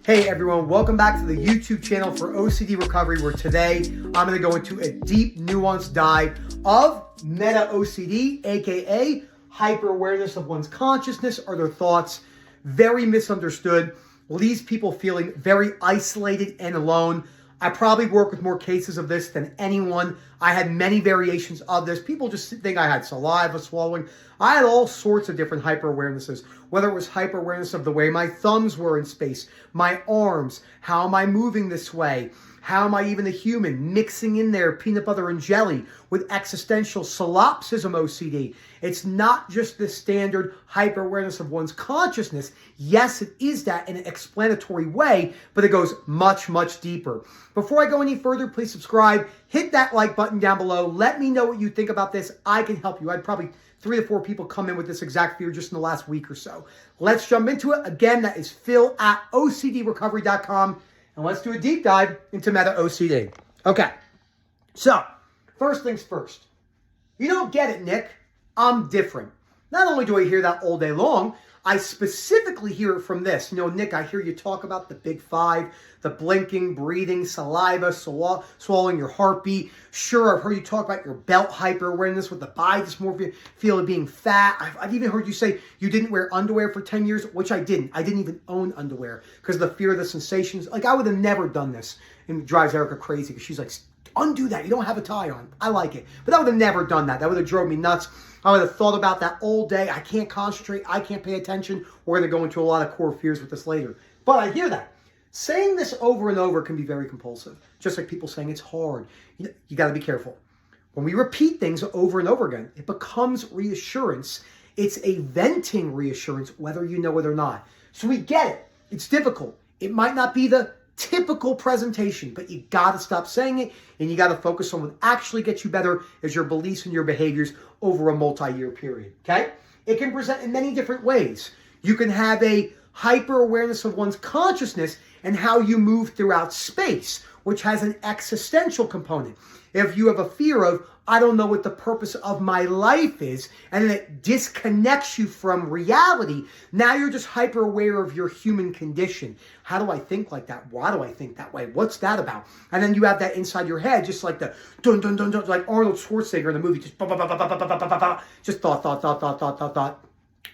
Hey everyone, welcome back to the YouTube channel for OCD recovery, where today I'm going to go into a deep nuance dive of meta OCD, aka hyper-awareness of one's consciousness or their thoughts. Very misunderstood, leaves people feeling very isolated and alone. I probably work with more cases of this than anyone. I had many variations of this. People just think I had saliva swallowing. I had all sorts of different hyper-awarenesses, whether it was hyper-awareness of the way my thumbs were in space, my arms, how am I moving this way, how am I even a human, mixing in there peanut butter and jelly with existential solipsism OCD. It's not just the standard hyper-awareness of one's consciousness. Yes, it is that in an explanatory way, but it goes much, much deeper. Before I go any further, please subscribe, hit that like button down below. Let me know what you think about this. I can help you. I'd probably 3 to 4 people come in with this exact fear just in the last week or so. Let's jump into it. Again, that is Phil at OCDrecovery.com. And let's do a deep dive into meta OCD. Okay, so first things first. You don't get it, Nick. I'm different. Not only do I hear that all day long, I specifically hear it from this. You know, Nick, I hear you talk about the big five, the blinking, breathing, saliva, swallowing your heartbeat. Sure, I've heard you talk about your belt hyper-awareness with the body dysmorphia, feel of being fat. I've even heard you say you didn't wear underwear for 10 years, which I didn't. I didn't even own underwear because of the fear of the sensations. Like, I would have never done this. And it drives Erica crazy because she's like, undo that. You don't have a tie on. I like it. But I would have never done that. That would have drove me nuts. I would have thought about that all day. I can't concentrate. I can't pay attention. We're going to go into a lot of core fears with this later. But I hear that. Saying this over and over can be very compulsive. Just like people saying it's hard. You got to be careful. When we repeat things over and over again, it becomes reassurance. It's a venting reassurance, whether you know it or not. So we get it. It's difficult. It might not be the typical presentation, but you got to stop saying it, and you got to focus on what actually gets you better is your beliefs and your behaviors over a multi-year period, okay? It can present in many different ways. You can have a hyper-awareness of one's consciousness and how you move throughout space, which has an existential component. If you have a fear of, I don't know what the purpose of my life is, and then it disconnects you from reality, now you're just hyper aware of your human condition. How do I think like that? Why do I think that way? What's that about? And then you have that inside your head, just like the dun dun dun dun, like Arnold Schwarzenegger in the movie, just ba ba ba ba ba ba ba ba ba, just thought.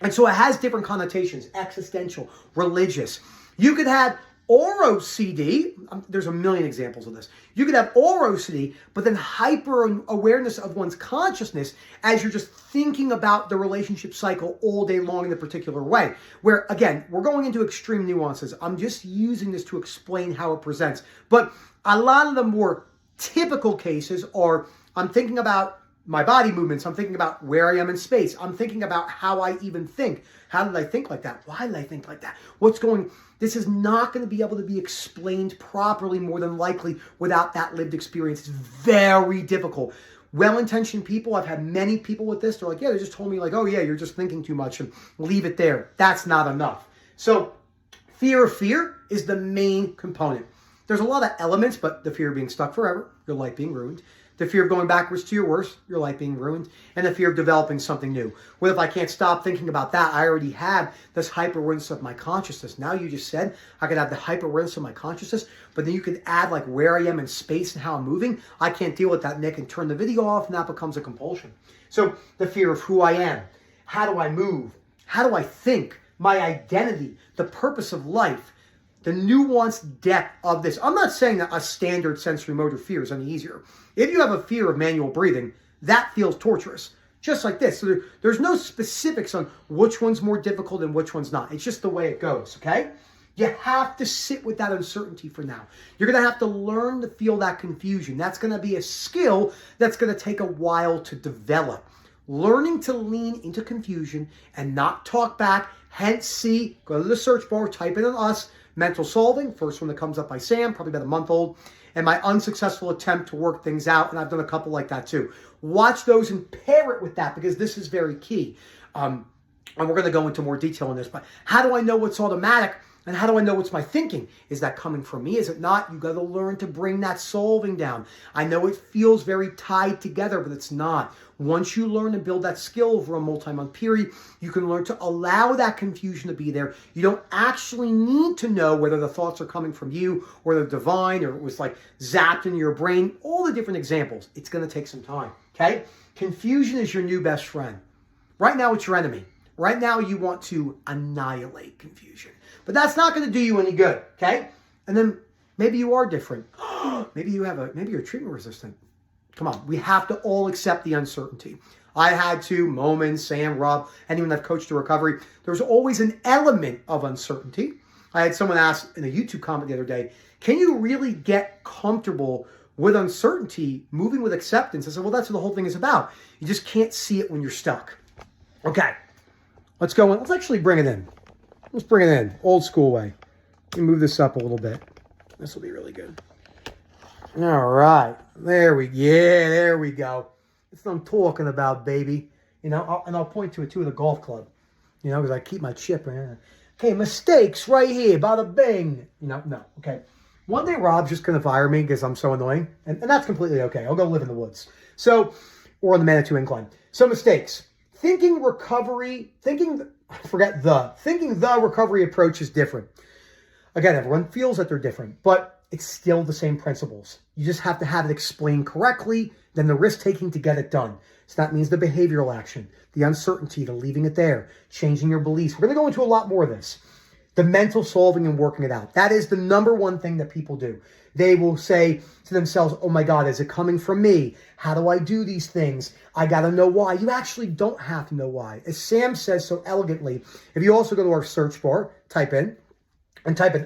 And so it has different connotations: existential, religious. You could have OCD, there's a million examples of this. You could have OCD, but then hyper-awareness of one's consciousness as you're just thinking about the relationship cycle all day long in a particular way. Where, again, we're going into extreme nuances. I'm just using this to explain how it presents. But a lot of the more typical cases are, I'm thinking about my body movements. I'm thinking about where I am in space. I'm thinking about how I even think. How did I think like that? Why did I think like that? This is not going to be able to be explained properly, more than likely, without that lived experience. It's very difficult. Well-intentioned people, I've had many people with this. They're like, yeah, they just told me like, oh yeah, you're just thinking too much and leave it there. That's not enough. So fear of fear is the main component. There's a lot of elements, but the fear of being stuck forever, your life being ruined. The fear of going backwards to your worst, your life being ruined, and the fear of developing something new. What if I can't stop thinking about that? I already have this hyper-awareness of my consciousness. Now you just said I could have the hyper-awareness of my consciousness, but then you could add like where I am in space and how I'm moving. I can't deal with that, Nick, and turn the video off, and that becomes a compulsion. So the fear of who I am, how do I move, how do I think, my identity, the purpose of life, the nuanced depth of this. I'm not saying that a standard sensory motor fear is any easier. If you have a fear of manual breathing, that feels torturous. Just like this. So there's no specifics on which one's more difficult and which one's not. It's just the way it goes, okay? You have to sit with that uncertainty for now. You're going to have to learn to feel that confusion. That's going to be a skill that's going to take a while to develop. Learning to lean into confusion and not talk back, hence see, go to the search bar, type in on us, Mental Solving, first one that comes up by Sam, probably about a month old, and my unsuccessful attempt to work things out, and I've done a couple like that too. Watch those and pair it with that, because this is very key. And we're going to go into more detail on this, but how do I know what's automatic? And how do I know what's my thinking? Is that coming from me? Is it not? You got to learn to bring that solving down. I know it feels very tied together, but it's not. Once you learn to build that skill over a multi-month period, you can learn to allow that confusion to be there. You don't actually need to know whether the thoughts are coming from you or the divine, or it was like zapped into your brain. All the different examples. It's going to take some time, okay? Confusion is your new best friend. Right now, it's your enemy. Right now, you want to annihilate confusion. But that's not going to do you any good, okay? And then maybe you are different. maybe you're treatment resistant. Come on, we have to all accept the uncertainty. I had to, Momin, Sam, Rob, anyone I've coached to recovery, there's always an element of uncertainty. I had someone ask in a YouTube comment the other day, can you really get comfortable with uncertainty, moving with acceptance? I said, well, that's what the whole thing is about. You just can't see it when you're stuck. Okay, let's go in. Let's actually bring it in. Let's bring it in, old school way. Let me move this up a little bit. This will be really good. All right, there we go. That's what I'm talking about, baby. You know, I'll point to it too with a golf club. You know, because I keep my chip in. Okay, mistakes right here, bada bing. You know, no, okay. One day Rob's just going to fire me because I'm so annoying, and that's completely okay. I'll go live in the woods. So, or on the Manitou Incline. So mistakes. Thinking the recovery approach is different. Again, everyone feels that they're different, but it's still the same principles. You just have to have it explained correctly, then the risk-taking to get it done. So that means the behavioral action, the uncertainty, the leaving it there, changing your beliefs. We're going to go into a lot more of this. The mental solving and working it out. That is the number one thing that people do. They will say to themselves, oh my God, is it coming from me? How do I do these things? I got to know why. You actually don't have to know why. As Sam says so elegantly, if you also go to our search bar, type in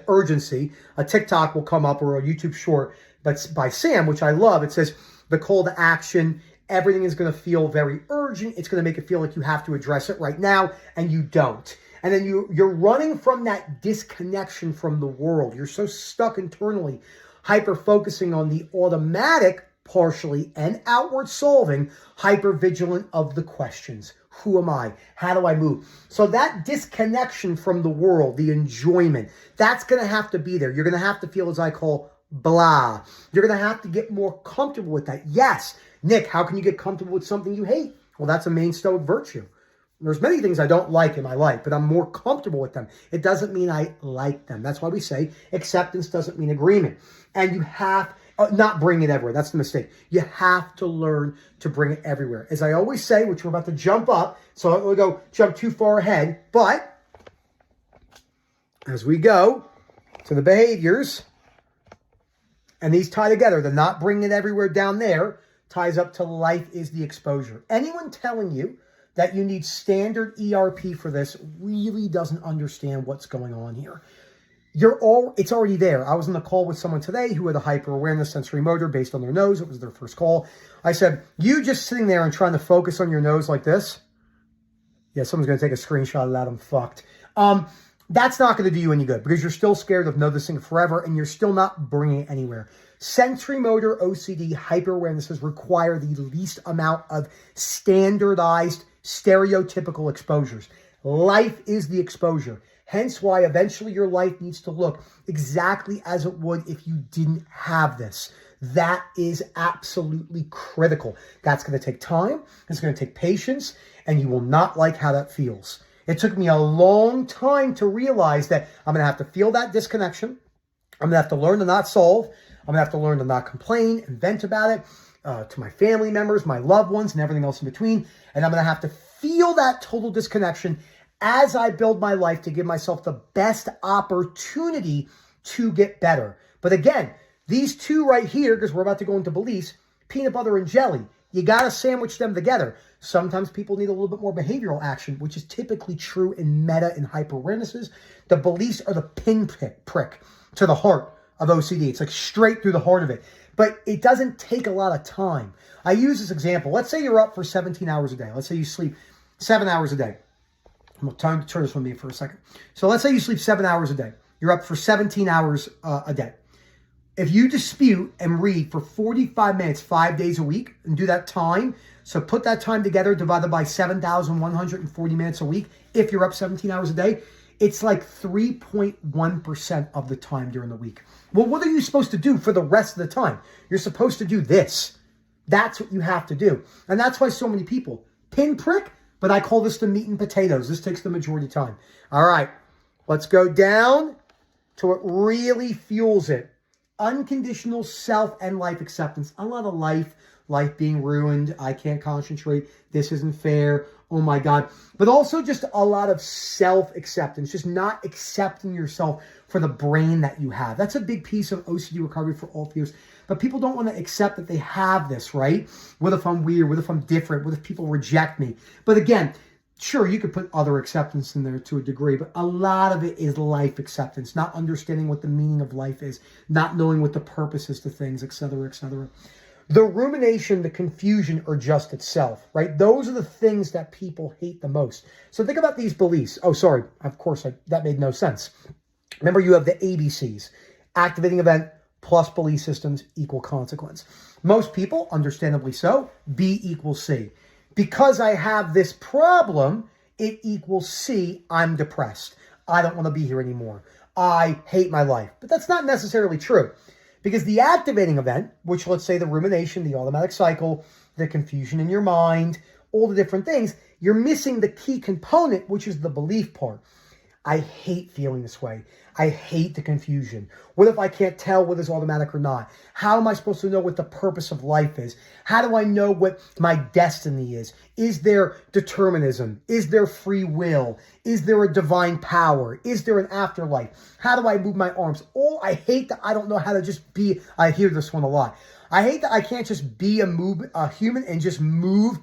urgency, a TikTok will come up or a YouTube short, but by Sam, which I love, it says the call to action, everything is going to feel very urgent. It's going to make it feel like you have to address it right now, and you don't. And then you're running from that disconnection from the world. You're so stuck internally, hyper-focusing on the automatic, partially, and outward solving, hyper-vigilant of the questions. Who am I? How do I move? So that disconnection from the world, the enjoyment, that's going to have to be there. You're going to have to feel, as I call, blah. You're going to have to get more comfortable with that. Yes, Nick, how can you get comfortable with something you hate? Well, that's a main Stoic virtue. There's many things I don't like in my life, but I'm more comfortable with them. It doesn't mean I like them. That's why we say acceptance doesn't mean agreement. And you have not bring it everywhere. That's the mistake. You have to learn to bring it everywhere. As I always say, which we're about to jump up, so we'll jump too far ahead, but as we go to the behaviors, and these tie together, the not bringing it everywhere down there ties up to life is the exposure. Anyone telling you that you need standard ERP for this really doesn't understand what's going on here. It's already there. I was on the call with someone today who had a hyper-awareness sensory motor based on their nose. It was their first call. I said, you just sitting there and trying to focus on your nose like this? Yeah, someone's going to take a screenshot of that. I'm fucked. That's not going to do you any good because you're still scared of noticing forever and you're still not bringing it anywhere. Sensory motor OCD hyper-awarenesses require the least amount of standardized stereotypical exposures. Life is the exposure. Hence why eventually your life needs to look exactly as it would if you didn't have this. That is absolutely critical. That's going to take time. It's going to take patience, and you will not like how that feels. It took me a long time to realize that I'm going to have to feel that disconnection. I'm going to have to learn to not solve. I'm going to have to learn to not complain and vent about it to my family members, my loved ones, and everything else in between. And I'm going to have to feel that total disconnection as I build my life to give myself the best opportunity to get better. But again, these two right here, because we're about to go into beliefs, peanut butter and jelly, you got to sandwich them together. Sometimes people need a little bit more behavioral action, which is typically true in meta and hyper-awarenesses. The beliefs are the prick to the heart of OCD. It's like straight through the heart of it. But it doesn't take a lot of time. I use this example. Let's say you're up for 17 hours a day. Let's say you sleep 7 hours a day. I'm going to turn this from me for a second. So let's say you sleep 7 hours a day. You're up for 17 hours a day. If you dispute and read for 45 minutes, 5 days a week, and do that time, so put that time together divided by 7,140 minutes a week, if you're up 17 hours a day, It's like 3.1% of the time during the week. Well, what are you supposed to do for the rest of the time? You're supposed to do this. That's what you have to do. And that's why so many people pinprick, but I call this the meat and potatoes. This takes the majority of time. All right, let's go down to what really fuels it. Unconditional self and life acceptance. A lot of life being ruined. I can't concentrate. This isn't fair. Oh my God. But also just a lot of self-acceptance, just not accepting yourself for the brain that you have. That's a big piece of OCD recovery for all of us. But people don't want to accept that they have this, right? What if I'm weird? What if I'm different? What if people reject me? But again, sure, you could put other acceptance in there to a degree, but a lot of it is life acceptance, not understanding what the meaning of life is, not knowing what the purpose is to things, et cetera, et cetera. The rumination, the confusion, or just itself, right? Those are the things that people hate the most. So think about these beliefs. Oh, sorry. Of course, that made no sense. Remember, you have the ABCs. Activating event plus belief systems equal consequence. Most people, understandably so, B equals C. Because I have this problem, it equals C, I'm depressed. I don't want to be here anymore. I hate my life. But that's not necessarily true. Because the activating event, which let's say the rumination, the automatic cycle, the confusion in your mind, all the different things, you're missing the key component, which is the belief part. I hate feeling this way. I hate the confusion. What if I can't tell whether it's automatic or not? How am I supposed to know what the purpose of life is? How do I know what my destiny is? Is there determinism? Is there free will? Is there a divine power? Is there an afterlife? How do I move my arms? I hate that I don't know how to just be. I hear this one a lot. I hate that I can't just be a human and just move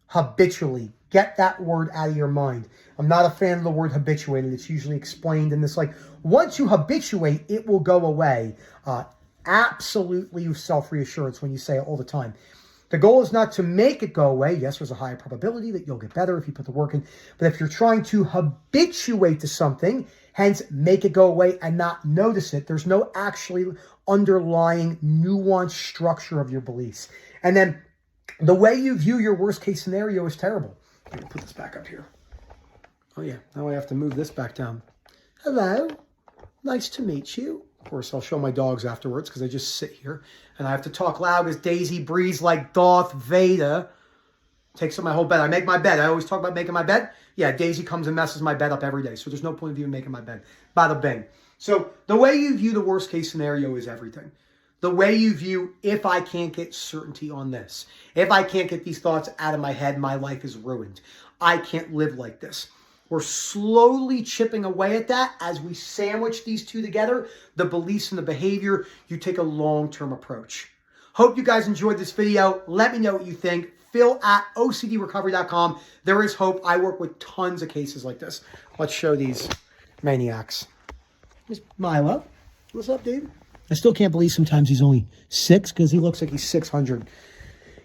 habitually. Get that word out of your mind. I'm not a fan of the word habituated. It's usually explained in this, like, once you habituate, it will go away. Absolutely self-reassurance when you say it all the time. The goal is not to make it go away. Yes, there's a higher probability that you'll get better if you put the work in. But if you're trying to habituate to something, hence make it go away and not notice it, there's no actually underlying nuanced structure of your beliefs. And then the way you view your worst case scenario is terrible. Let me put this back up here. Oh yeah, now I have to move this back down. Hello, nice to meet you. Of course, I'll show my dogs afterwards because I just sit here and I have to talk loud as Daisy breathes like Darth Vader. Takes up my whole bed. I make my bed. I always talk about making my bed. Yeah, Daisy comes and messes my bed up every day. So there's no point of even making my bed. Bada bing. So the way you view the worst case scenario is everything. The way you view, if I can't get certainty on this, if I can't get these thoughts out of my head, my life is ruined. I can't live like this. We're slowly chipping away at that as we sandwich these two together, the beliefs and the behavior. You take a long-term approach. Hope you guys enjoyed this video. Let me know what you think. Phil@OCDrecovery.com. There is hope. I work with tons of cases like this. Let's show these maniacs. Here's Milo. What's up, dude? I still can't believe sometimes he's only 6 because he looks like he's 600.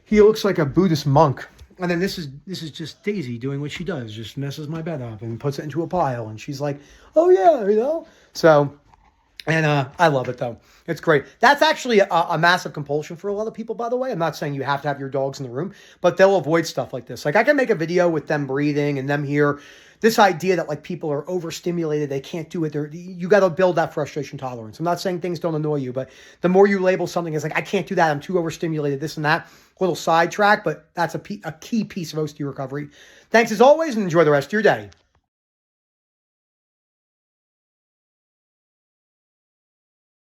He looks like a Buddhist monk. And then this is just Daisy doing what she does, just messes my bed up and puts it into a pile. And she's like, oh yeah, you know? So, and I love it though. It's great. That's actually a massive compulsion for a lot of people, by the way. I'm not saying you have to have your dogs in the room, but they'll avoid stuff like this. Like I can make a video with them breathing and them here. This idea that like people are overstimulated, they can't do it. You got to build that frustration tolerance. I'm not saying things don't annoy you, but the more you label something as like, I can't do that, I'm too overstimulated, this and that, little sidetrack, but that's a key piece of OCD recovery. Thanks as always and enjoy the rest of your day.